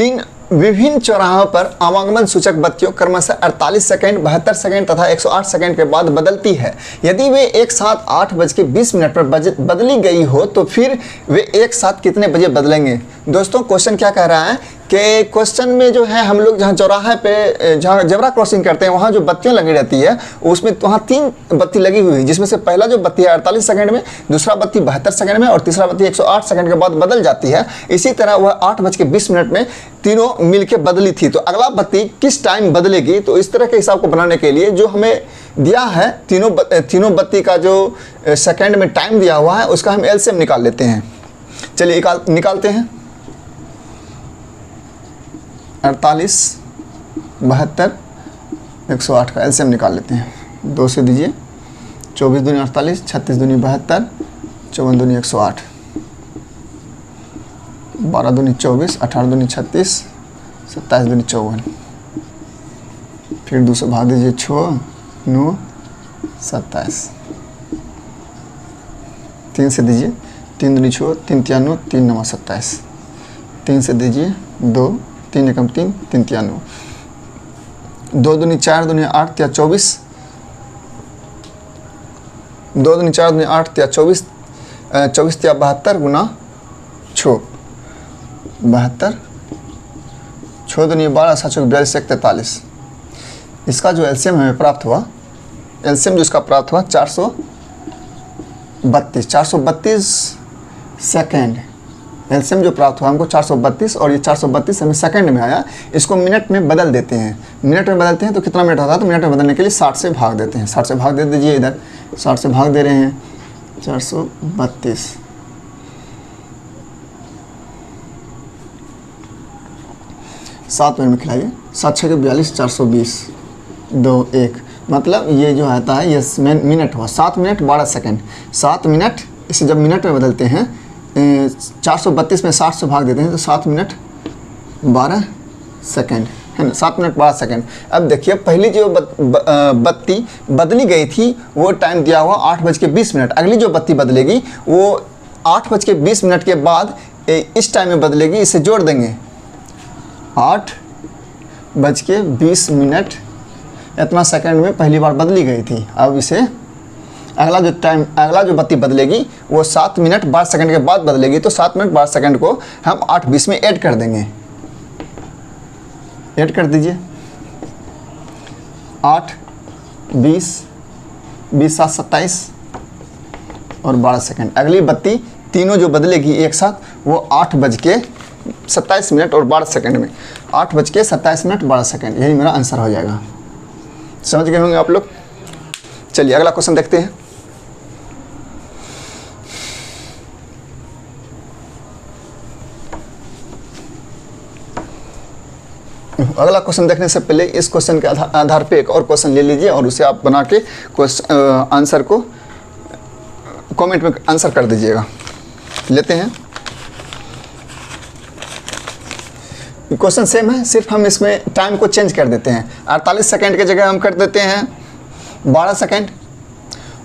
3 विभिन्न चौराहों पर आवागमन सूचक बत्तियों क्रमशः 48 सेकंड, 72 सेकंड तथा 108 सेकंड के बाद बदलती है। यदि वे एक साथ 8:20 पर बदली गई हो तो फिर वे एक साथ कितने बजे बदलेंगे? दोस्तों क्वेश्चन क्या कह रहा है कि क्वेश्चन में जो है हम लोग जहाँ चौराहे पे जहाँ जेब्रा क्रॉसिंग करते हैं वहाँ जो बत्तियाँ लगी रहती है उसमें वहाँ 3 बत्ती लगी हुई है, जिसमें से पहला जो बत्ती है 48 सेकंड में, दूसरा बत्ती 72 सेकंड में और तीसरा बत्ती 108 सेकंड के बाद बदल जाती है। इसी तरह वह 8:20 में तीनों मिलके बदली थी। तो अगला बत्ती किस टाइम बदलेगी? तो इस तरह के हिसाब को बनाने के लिए जो हमें दिया है तीनों बत्ती का जो सेकंड में टाइम दिया हुआ है उसका हम एलसीएम निकाल लेते हैं। चलिए निकालते हैं। 48, 72, 108 का एलसीएम निकाल लेते हैं। 2 से दीजिए, 24 दूनी 48, 36 दूनी 72, 54 दूनी 108, 12 दूनी 24, 18 दूनी 36, 27 दूनी 54, फिर 2 से भाग दीजिए, 6, 9, 27, 3 से दीजिए, 3 दूनी 6, 3 तिया 9, 3 9 27, 3 से दीजिए 2, 3 एकम 3, 3 तिया 9, 2 दूनी 4 दूनी 8 तिया 24, 2 दूनी 4 दूनी 8 तिया 24, 24 तिया 72 गुना 6, 72, 6 दूनी 12, 7 चौक 42, 43। इसका जो एलसीएम हमें प्राप्त हुआ, एलसीएम जो इसका प्राप्त हुआ 432 सेकेंड। एलसीएम जो प्राप्त हुआ हमको 432 और ये 432 हमें सेकंड में आया। इसको मिनट में बदल देते हैं। मिनट में बदलते हैं तो कितना मिनट होता है? तो मिनट में बदलने के लिए 60 से भाग देते हैं। 60 से भाग दे दीजिए, इधर 60 से भाग दे रहे हैं, 432, 7 मिनट में खिलाइए, 7 6 42, 420, 2 1, मतलब ये जो आता है ये मिनट हुआ। 7 मिनट 12 सेकंड, 7 मिनट, इसे जब मिनट में बदलते हैं 432 में 60 से भाग देते हैं तो 7 मिनट 12 सेकंड है ना, 7 मिनट 12 सेकंड। अब देखिए पहली जो बत्ती बदली गई थी वो टाइम दिया हुआ 8:20। अगली जो बत्ती बदलेगी वो 8:20 के बाद इस टाइम में बदलेगी। इसे जोड़ देंगे, 8:20 इतना सेकंड में पहली बार बदली गई थी। अब इसे अगला जो बत्ती बदलेगी वो 7 मिनट 12 सेकंड के बाद बदलेगी। तो 7 मिनट 12 सेकंड को हम 8:20 में ऐड कर देंगे। ऐड कर दीजिए, 8 20 20 7 27 और 12 सेकंड। अगली बत्ती तीनों जो बदलेगी एक साथ वो 8:27 और 12 सेकंड में, 8:27 12 सेकंड। यही मेरा आंसर हो जाएगा। समझ गए होंगे आप लोग। चलिए अगला क्वेश्चन देखते हैं। अगला क्वेश्चन देखने से पहले इस क्वेश्चन के आधार पे एक और क्वेश्चन ले लीजिए और उसे आप बना के आंसर को कमेंट में आंसर कर दीजिएगा। लेते हैं, क्वेश्चन सेम है, सिर्फ हम इसमें टाइम को चेंज कर देते हैं। 48 सेकंड की जगह हम कर देते हैं 12 सेकंड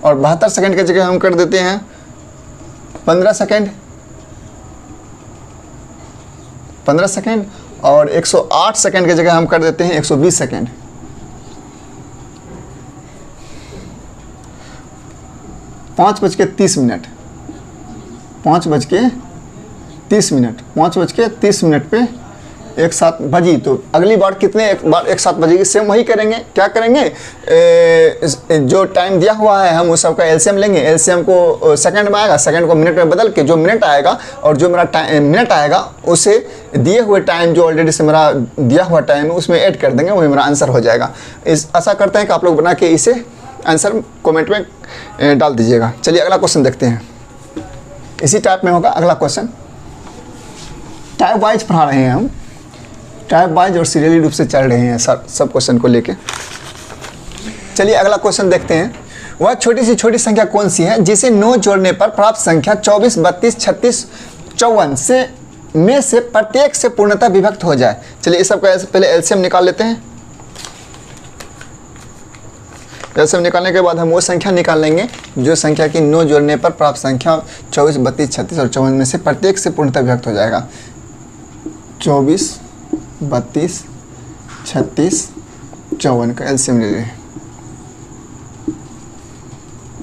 और 72 सेकंड की जगह हम कर देते हैं 15 सेकंड, 15 सेकंड और 108 सेकंड की जगह हम कर देते हैं 120 सेकंड। 5:30 पे एक साथ बजी। तो अगली बार कितने एक साथ बजेगी? सेम वही करेंगे। क्या करेंगे? जो टाइम दिया हुआ है हम उस सबका एलसीएम लेंगे। एलसीएम को सेकंड में आएगा, सेकंड को मिनट में बदल के जो मिनट आएगा और जो मेरा मिनट आएगा उसे दिए हुए टाइम जो ऑलरेडी से मेरा दिया हुआ टाइम है उसमें ऐड कर देंगे, वही मेरा आंसर हो जाएगा। आशा करते हैं कि आप लोग बना के इसे आंसर कमेंट में डाल दीजिएगा। चलिए अगला क्वेश्चन देखते हैं। इसी टाइप में होगा अगला क्वेश्चन। टाइप वाइज पढ़ा रहे हैं हम, टाइप वाइज और सीरियली रूप से चल रहे हैं सब क्वेश्चन को लेके। चलिए अगला क्वेश्चन देखते हैं। वह छोटी से छोटी संख्या कौन सी है जिसे 9 जोड़ने पर प्राप्त संख्या 24, 32, 36, 54 में से प्रत्येक से पूर्णतः विभक्त हो जाए? चलिए इस सबका पहले एलसीएम निकाल लेते हैं। एलसीएम निकालने के बाद हम वो संख्या निकाल लेंगे जो संख्या की 9 जोड़ने पर प्राप्त संख्या 24, 32, 36 और 54 में से प्रत्येक से पूर्णतः विभक्त हो जाएगा। 24, 32, 36, 54 का एलसीएम ले लें।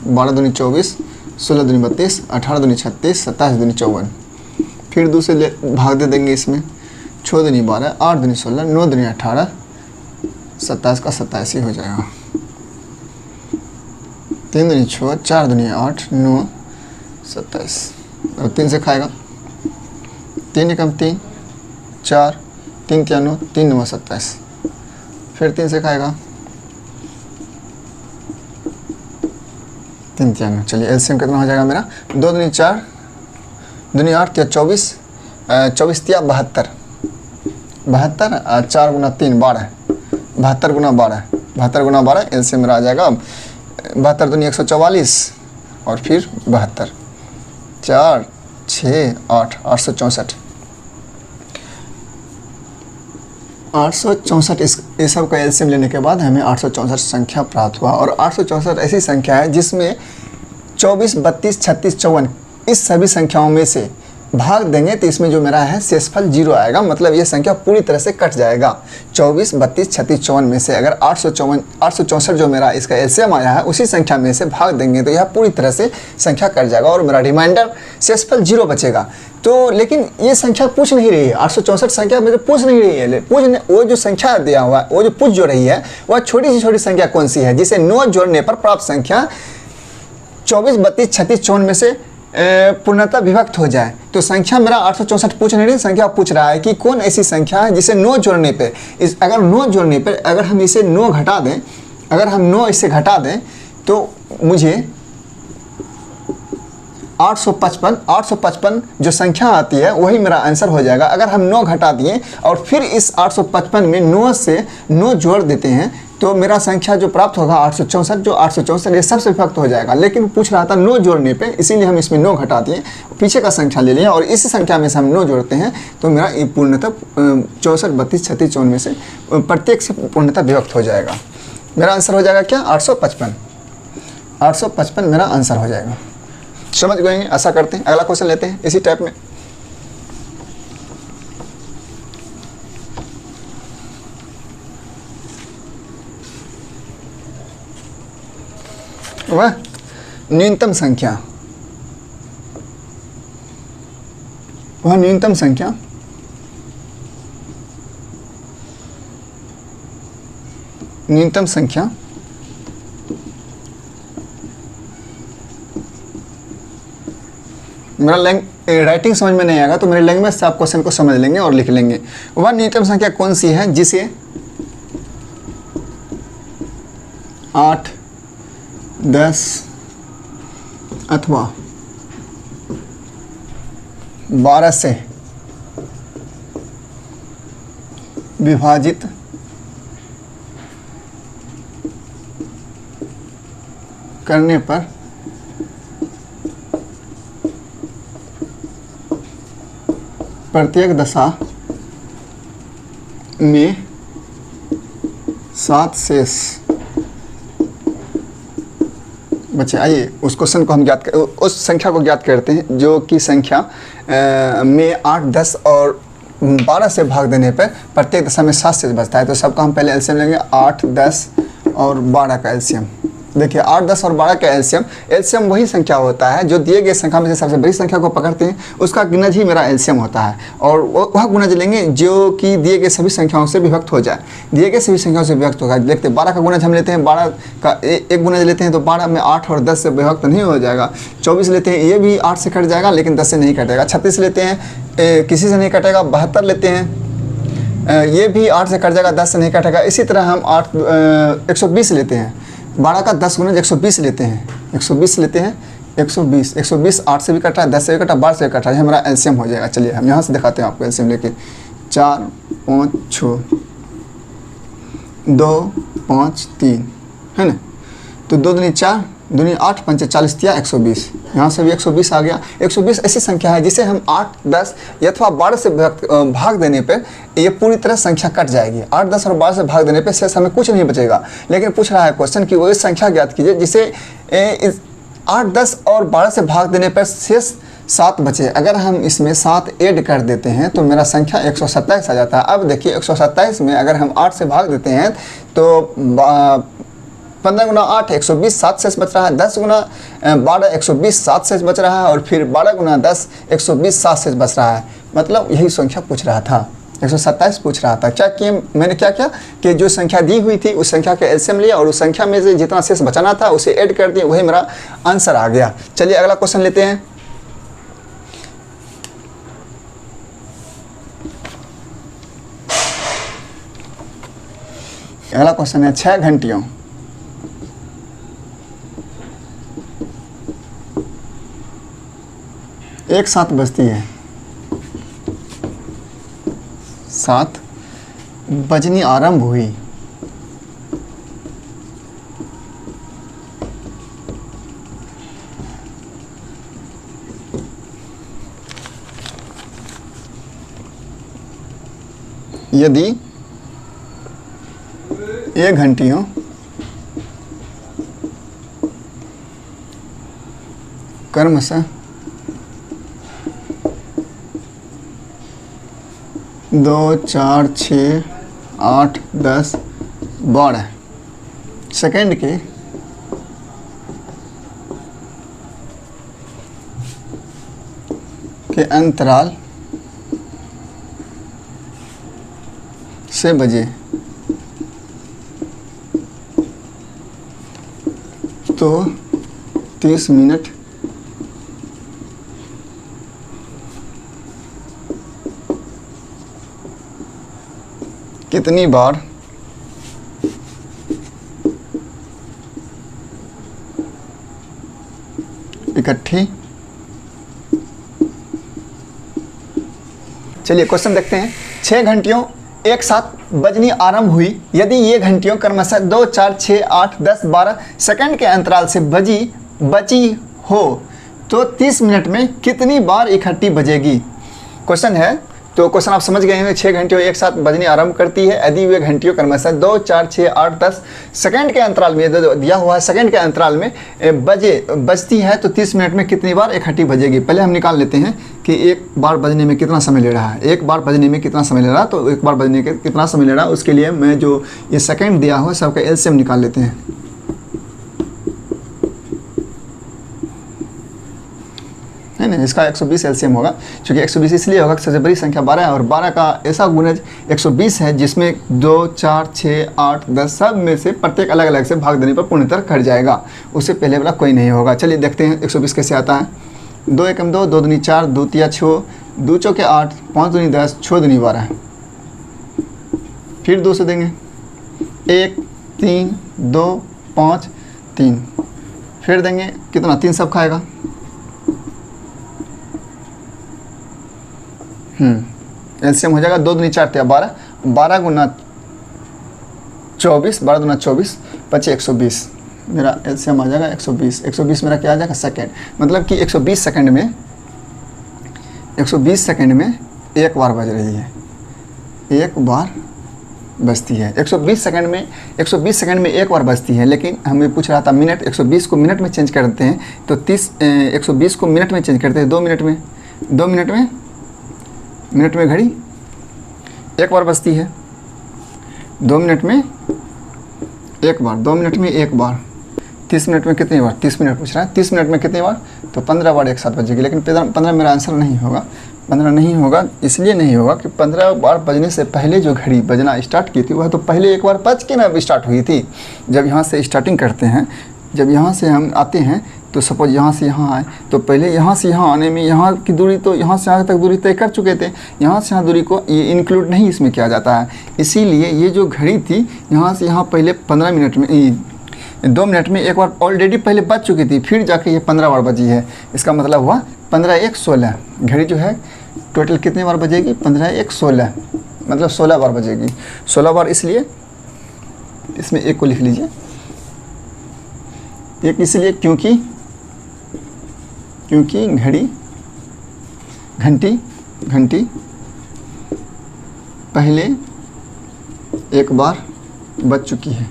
12 दूनी 24, 16 दूनी 32, 18 दूनी 36, 27 दूनी 54। फिर दूसरे भाग दे देंगे इसमें। 6 दूनी 12, 8 दूनी 16, 9 दूनी 18, 27 का 27 ही हो जाएगा। 3 दूनी 6, 4 दूनी 8, 9, 27। और 3 से खाएगा। 3 एकम 3, 4, 3 तिया 9, 3 9 27। फिर 3 से खाएगा। 3 तिया 9। चलिए एलसीएम कितना हो जाएगा मेरा? 2 दूनी 4, दूनी 8 या 24, 24 तिया 72, 72 और 4 गुना 3 12, 72 गुना 12, 72 गुना 12 एलसीएम मेरा आ जाएगा। 72 दूनी 144 और फिर 72, 4, 6, 8, 864। 864 इस सब का एलसीएम लेने के बाद हमें 864 संख्या प्राप्त हुआ। और 864 ऐसी संख्या है जिसमें 24, 32, 36, 54 इस सभी संख्याओं में से भाग देंगे तो इसमें जो मेरा है शेषफल 0 आएगा। मतलब ये संख्या पूरी तरह से कट जाएगा। 24, 32, 36, 54 में से अगर 864 जो मेरा इसका एलसीएम आया है उसी संख्या में से भाग देंगे तो यह पूरी तरह से संख्या कट जाएगा और मेरा रिमाइंडर शेषफल 0 बचेगा। तो लेकिन ये संख्या पूछ नहीं रही है। 864 संख्या मुझे पूछ नहीं रही है। वो जो संख्या दिया हुआ है, वो जो पूछ जो रही है वह छोटी से छोटी संख्या कौन सी है जिसे 9 जोड़ने पर प्राप्त संख्या 24, 32, 36, 54 में से पूर्णतः विभक्त हो जाए। तो संख्या मेरा 864 पूछ नहीं रही, संख्या पूछ रहा है कि कौन ऐसी संख्या है जिसे 9 जोड़ने पे अगर 9 जोड़ने पे अगर हम इसे 9 घटा दें, अगर हम 9 इससे घटा दें तो मुझे 855 जो संख्या आती है वही मेरा आंसर हो जाएगा। अगर हम 9 घटा दिए और फिर इस 855 में 9 से 9 जोड़ देते हैं तो मेरा संख्या जो प्राप्त होगा 864, जो 864 ये सबसे विभक्त हो जाएगा। लेकिन पूछ रहा था 9 जोड़ने पे, इसीलिए हम इसमें 9 घटा दिए, पीछे का संख्या ले लिए और इसी संख्या में से हम 9 जोड़ते हैं तो मेरा ये पूर्णतः 64, 32, 36, 54 में से प्रत्येक से पूर्णतः विभक्त हो जाएगा। मेरा आंसर हो जाएगा क्या? 855। 855 मेरा आंसर हो जाएगा। समझ गए? ऐसा करते हैं। अगला क्वेश्चन लेते हैं इसी टाइप में। वह न्यूनतम संख्या, वह न्यूनतम संख्या मेरा राइटिंग समझ में नहीं आएगा तो मेरे लैंग्वेज से आप क्वेश्चन को समझ लेंगे और लिख लेंगे। वह न्यूनतम संख्या कौन सी है जिसे 8, 10 अथवा 12 से विभाजित करने पर प्रत्येक दशा में 7 शेष बच्चे। आइए उस क्वेश्चन को हम उस संख्या को ज्ञात करते हैं जो कि संख्या में 8, 10 और 12 से भाग देने पर प्रत्येक दशा में 7 शेष बचता है। तो सबका हम पहले एलसीएम लेंगे। 8, 10 और 12 का एलसीएम। देखिए 8, 10 और 12 का एलसीएम वही संख्या होता है जो दिए गए संख्या में से सबसे बड़ी संख्या को पकड़ते हैं, उसका गुणज ही मेरा एलसीएम होता है। और वह गुणज लेंगे जो कि दिए गए सभी संख्याओं से विभक्त हो जाए। दिए गए सभी संख्याओं से विभक्त होगा। देखते 12 का गुणज हम लेते हैं, 12 का एक गुणज लेते हैं तो 12 में 8 और 10 से विभक्त नहीं हो जाएगा। 24 लेते हैं, ये भी 8 से कट जाएगा लेकिन 10 से नहीं कटेगा। 36 लेते हैं, किसी से नहीं कटेगा। 72 लेते हैं, ये भी 8 से कट जाएगा, 10 से नहीं कटेगा। इसी तरह हम 120 लेते हैं। 12 का 10 गुना 120 लेते हैं। 120 लेते हैं, 120 8 से भी कटा है, 10 से भी कटा, 12 से भी कटा है। हमारा एलसीएम हो जाएगा। चलिए हम यहाँ से दिखाते हैं आपको एलसीएम लेके। 4, 5, 6, 2, 5, 3 है ना। तो 2 दूनी 4, दूनी 8, 5 40 दिया 120। यहाँ से भी 120 आ गया। 120 ऐसी संख्या है जिसे हम 8, 10 अथवा 12 से भाग देने पर ये पूरी तरह संख्या कट जाएगी। 8, 10 और 12 से भाग देने पर शेष हमें कुछ नहीं बचेगा। लेकिन पूछ रहा है क्वेश्चन कि वो संख्या ज्ञात कीजिए जिसे 8, 10 और 12 से भाग देने पर शेष 7 बचे। अगर हम इसमें 7 ऐड कर देते हैं तो मेरा संख्या 127 आ जाता है। अब देखिए 127 में अगर हम 8 से भाग देते हैं तो 15 गुना 8 120, 7 शेष बच रहा है। 10 गुना 12 120, 7 शेष बच रहा है। और फिर 12 गुना 10 120, 7 शेष बच रहा है। मतलब यही संख्या पूछ रहा था, 127 पूछ रहा था। क्या किया मैंने, क्या किया कि जो संख्या दी हुई थी उस संख्या का एलसीएम लिया और उस संख्या में से जितना शेष बचाना था उसे ऐड कर दिया, वही मेरा आंसर आ गया। चलिए अगला क्वेश्चन लेते हैं। अगला क्वेश्चन है 6 घंटियों एक साथ बजती है, 7 बजनी आरंभ हुई, यदि ये घंटियों क्रमशः 2 4 6 8 10 12 सेकेंड के अंतराल से बजे तो 30 मिनट कितनी बार इकट्ठी। चलिए क्वेश्चन देखते हैं। 6 घंटियों एक साथ बजनी आरंभ हुई यदि ये घंटियों क्रमशः 2 4 6 8 10 12 सेकंड के अंतराल से बची हो तो 30 मिनट में कितनी बार इकट्ठी बजेगी। क्वेश्चन है, तो क्वेश्चन आप समझ गए हैं। 6 घंटियों एक साथ बजनी आरंभ करती है यदि वे घंटियों क्रमशः 2 4 6 8 10 सेकंड के अंतराल में दिया हुआ है, सेकंड के अंतराल में बजती है तो 30 मिनट में कितनी बार इकट्ठी बजेगी। पहले हम निकाल लेते हैं कि एक बार बजने में कितना समय ले रहा है। एक बार बजने में कितना समय ले रहा है, तो एक बार बजने के कितना समय ले रहा है उसके लिए मैं जो ये सेकंड दिया हुआ सबका एलसीएम निकाल लेते हैं। है ना, इसका 120 एलसीएम होगा, क्योंकि 120 इसलिए होगा कि सबसे बड़ी संख्या 12 है और 12 का ऐसा गुणज 120 है जिसमें 2 4 6 8 10 सब में से प्रत्येक अलग अलग से भाग देने पर पूर्णतः कट जाएगा, उससे पहले वाला कोई नहीं होगा। चलिए देखते हैं 120 कैसे आता है। 2 एकम 2, 2 दूनी 4, 2 तिया 6, 2 चौके 8, 5 दूनी 10, 6 दूनी 12। फिर 2 से देंगे 1 3 2 5 3, फिर देंगे कितना, 3 सब खाएगा। एलसीएम हो जाएगा 2 दूनी 4 तिया 12, 12 गुना 24, 12 गुना 24 25 120, मेरा एलसीएम आ जाएगा 120। 120 मेरा क्या आ जाएगा, सेकंड। मतलब कि 120 सेकंड में एक बार बज रही है, एक बार बजती है। 120 सेकंड में एक बार बजती है, लेकिन हमें पूछ रहा था मिनट। 120 को मिनट में चेंज करते हैं तो 120 को मिनट में चेंज करते हैं 2 मिनट में घड़ी एक बार बजती है। 2 मिनट में एक बार, 2 मिनट में एक बार। 30 मिनट में कितनी बार, 30 मिनट पूछ रहा है। 30 मिनट में कितनी बार, तो 15 बार एक साथ बजेगी। लेकिन 15 मेरा आंसर नहीं होगा। 15 नहीं होगा, इसलिए नहीं होगा कि 15 बार बजने से पहले जो घड़ी बजना स्टार्ट की थी वह तो पहले एक बार बज के ना स्टार्ट हुई थी। जब यहाँ से स्टार्टिंग करते हैं, जब यहाँ से हम आते हैं तो सपोज यहाँ से यहाँ आए तो पहले यहाँ से यहाँ आने में यहाँ की दूरी, तो यहाँ से यहाँ तक दूरी तय कर चुके थे। यहाँ से यहाँ दूरी को ये इंक्लूड नहीं इसमें किया जाता है। इसीलिए ये जो घड़ी थी यहाँ से यहाँ पहले 15 मिनट में 2 मिनट में एक बार ऑलरेडी पहले बज चुकी थी, फिर जाके ये 15 बार बजी है। इसका मतलब हुआ 15 1 16। घड़ी जो है टोटल कितने बार बजेगी, 15 1 16, मतलब 16 बार बजेगी। 16 बार इसलिए इसमें एक को लिख लीजिए, एक इसलिए क्योंकि घंटी पहले एक बार बज चुकी है,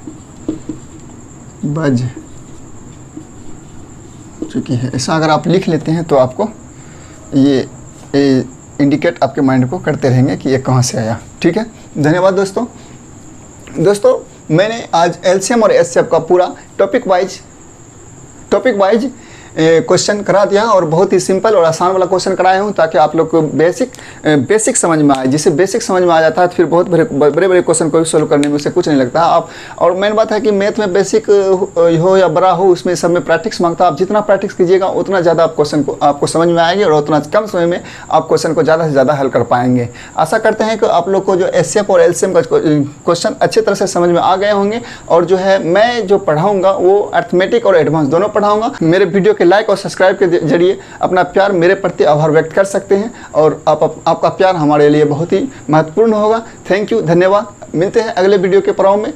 ऐसा अगर आप लिख लेते हैं तो आपको ये इंडिकेट आपके माइंड को करते रहेंगे कि ये कहाँ से आया। ठीक है, धन्यवाद दोस्तों। मैंने आज एलसीएम और एचसीएफ का पूरा टॉपिक वाइज क्वेश्चन करा दिया और बहुत ही सिंपल और आसान वाला क्वेश्चन कराया हूँ ताकि आप लोग को बेसिक समझ में आए। जिसे बेसिक समझ में आ जाता है तो फिर बहुत बड़े क्वेश्चन को सोल्व करने में उसे कुछ नहीं लगता। आप और मेन बात है कि मैथ में बेसिक हो या बड़ा हो, उसमें सब में प्रैक्टिस मांगता है। आप जितना प्रैक्टिस कीजिएगा उतना ज़्यादा आप क्वेश्चन को आपको समझ में आएंगे और उतना कम समय में आप क्वेश्चन को ज़्यादा से ज़्यादा हल कर पाएंगे। आशा करते हैं कि आप लोग को जो एचसीएफ और एलसीएम का क्वेश्चन अच्छे तरह से समझ में आ गए होंगे। और जो है मैं जो पढ़ाऊँगा वो अर्थमेटिक और एडवांस दोनों पढ़ाऊँगा। मेरे वीडियो के लाइक और सब्सक्राइब के जरिए अपना प्यार मेरे प्रति आभार व्यक्त कर सकते हैं और आपका प्यार हमारे लिए बहुत ही महत्वपूर्ण होगा। थैंक यू, धन्यवाद। मिलते हैं अगले वीडियो के पड़ाव में।